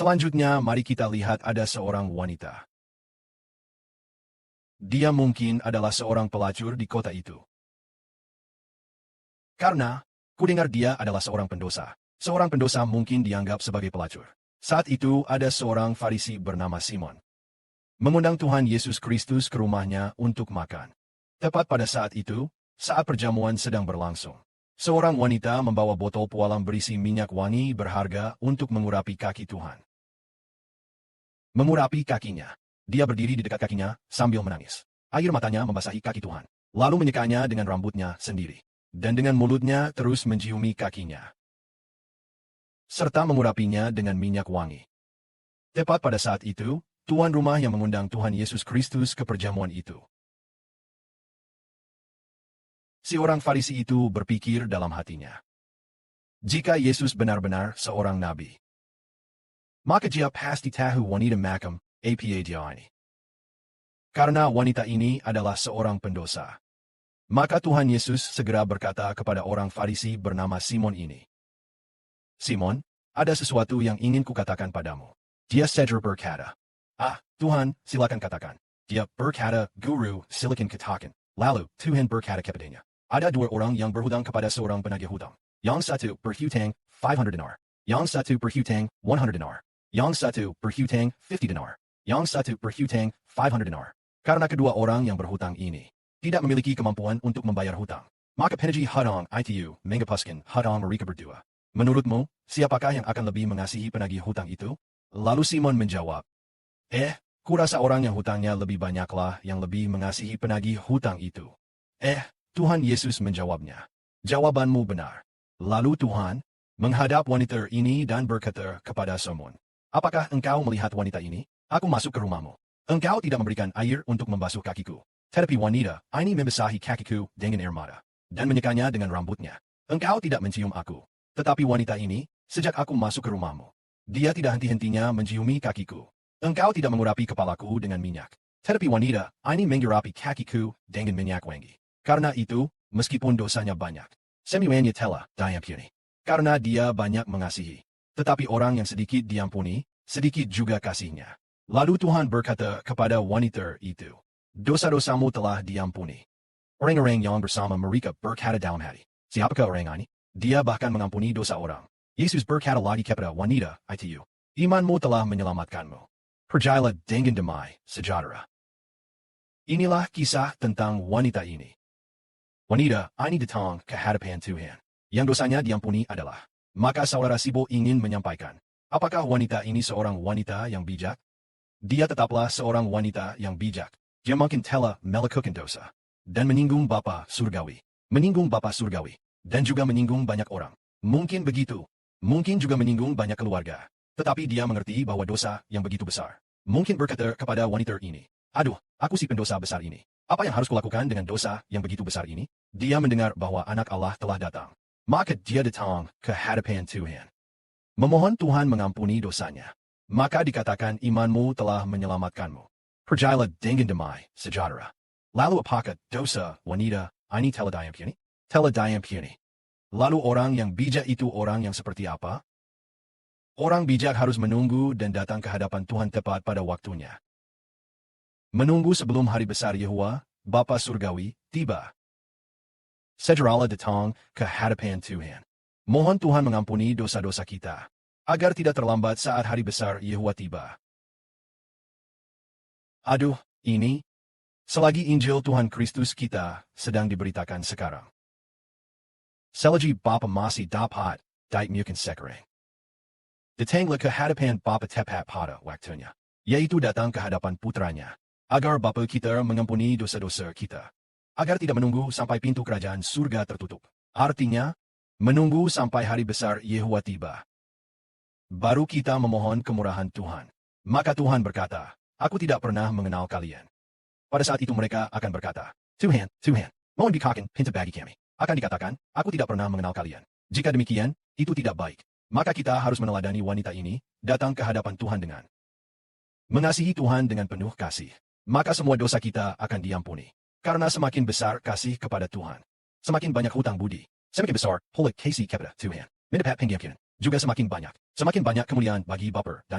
Selanjutnya, mari kita lihat ada seorang wanita. Dia mungkin adalah seorang pelacur di kota itu. Karena, kudengar dia adalah seorang pendosa. Seorang pendosa mungkin dianggap sebagai pelacur. Saat itu ada seorang Farisi bernama Simon. Mengundang Tuhan Yesus Kristus ke rumahnya untuk makan. Tepat pada saat itu, saat perjamuan sedang berlangsung, seorang wanita membawa botol pualam berisi minyak wangi berharga untuk mengurapi kaki Tuhan. Mengurapi kakinya. Dia berdiri di dekat kakinya sambil menangis. Air matanya membasahi kaki Tuhan. Lalu menyekanya dengan rambutnya sendiri. Dan dengan mulutnya terus menciumi kakinya. Serta mengurapinya dengan minyak wangi. Tepat pada saat itu, tuan rumah yang mengundang Tuhan Yesus Kristus ke perjamuan itu. Si orang Farisi itu berpikir dalam hatinya. Jika Yesus benar-benar seorang nabi, maka dia pasti tahu wanita makam apa dia ini. Karena wanita ini adalah seorang pendosa. Maka Tuhan Yesus segera berkata kepada orang Farisi bernama Simon ini. Simon, ada sesuatu yang ingin kukatakan padamu. Dia segera berkata, Tuhan, silakan katakan. Dia berkata, Guru, silakan katakan. Lalu, Tuhan berkata kepadanya, ada dua orang yang berhutang kepada seorang penagih hutang. Yang satu berhutang 500 dinar. Yang satu berhutang 100 dinar. Yang satu berhutang 50 dinar. Yang satu berhutang 500 dinar. Karena kedua orang yang berhutang ini tidak memiliki kemampuan untuk membayar hutang, maka penagih hutang itu menghapuskan hutang mereka berdua. Menurutmu, siapakah yang akan lebih mengasihi penagih hutang itu? Lalu Simon menjawab, kurasa orang yang hutangnya lebih banyaklah yang lebih mengasihi penagih hutang itu. Tuhan Yesus menjawabnya, jawabanmu benar. Lalu Tuhan menghadap wanita ini dan berkata kepada Simon, apakah engkau melihat wanita ini? Aku masuk ke rumahmu. Engkau tidak memberikan air untuk membasuh kakiku. Tetapi wanita ini membasahi kakiku dengan air mata, dan menyekanya dengan rambutnya. Engkau tidak mencium aku. Tetapi wanita ini, sejak aku masuk ke rumahmu, dia tidak henti-hentinya menciumi kakiku. Engkau tidak mengurapi kepalaku dengan minyak. Tetapi wanita ini mengurapi kakiku dengan minyak wangi. Karena itu, meskipun dosanya banyak, semuanya telah diampuni. Karena dia banyak mengasihi. Tetapi orang yang sedikit diampuni, sedikit juga kasihnya. Lalu Tuhan berkata kepada wanita itu, dosa-dosamu telah diampuni. Orang-orang yang bersama mereka berkata dalam hati, siapakah orang ini? Dia bahkan mengampuni dosa orang. Yesus berkata lagi kepada wanita itu, imanmu telah menyelamatkanmu. Percayalah dengan damai sejahtera. Inilah kisah tentang wanita ini. Wanita ini datang ke hadapan Tuhan. Yang dosanya diampuni adalah. Maka saudara Sibo ingin menyampaikan, apakah wanita ini seorang wanita yang bijak? Dia tetaplah seorang wanita yang bijak. Dia mungkin telah melakukan dosa. Dan menyinggung Bapa Surgawi. Menyinggung Bapa Surgawi. Dan juga menyinggung banyak orang. Mungkin begitu. Mungkin juga menyinggung banyak keluarga. Tetapi dia mengerti bahwa dosa yang begitu besar. Mungkin berkata kepada wanita ini, aduh, aku si pendosa besar ini. Apa yang harus kulakukan dengan dosa yang begitu besar ini? Dia mendengar bahwa anak Allah telah datang. Maka dia datang ke hadapan Tuhan. Memohon Tuhan mengampuni dosanya. Maka dikatakan imanmu telah menyelamatkanmu. Percayalah dengan damai sejahtera. Lalu apakah dosa wanita ini telah diampuni? Telah diampuni. Lalu orang yang bijak itu orang yang seperti apa? Orang bijak harus menunggu dan datang ke hadapan Tuhan tepat pada waktunya. Menunggu sebelum hari besar Yehuwa, Bapa Surgawi, tiba. Segeralah datang ke hadapan Tuhan. Mohon Tuhan mengampuni dosa-dosa kita, agar tidak terlambat saat hari besar Yehuwa tiba. Aduh, ini, selagi Injil Tuhan Kristus kita sedang diberitakan sekarang. Selagi Bapa masih dapat diamukan sekarang. Datanglah ke hadapan Bapa tepat pada waktunya, yaitu datang ke hadapan putranya, agar Bapa kita mengampuni dosa-dosa kita, agar tidak menunggu sampai pintu kerajaan surga tertutup. Artinya, menunggu sampai hari besar Yehuwa tiba. Baru kita memohon kemurahan Tuhan. Maka Tuhan berkata, aku tidak pernah mengenal kalian. Pada saat itu mereka akan berkata, Tuhan, mohon berikan pinta bagi kami. Akan dikatakan, aku tidak pernah mengenal kalian. Jika demikian, itu tidak baik. Maka kita harus meneladani wanita ini, datang ke hadapan Tuhan dengan mengasihi Tuhan dengan penuh kasih. Maka semua dosa kita akan diampuni. Karena semakin besar kasih kepada Tuhan, semakin banyak hutang budi. Semakin besar, holy kasih kepada Tuhan. Mendapat pengampunan juga semakin banyak kemuliaan bagi Bapa dan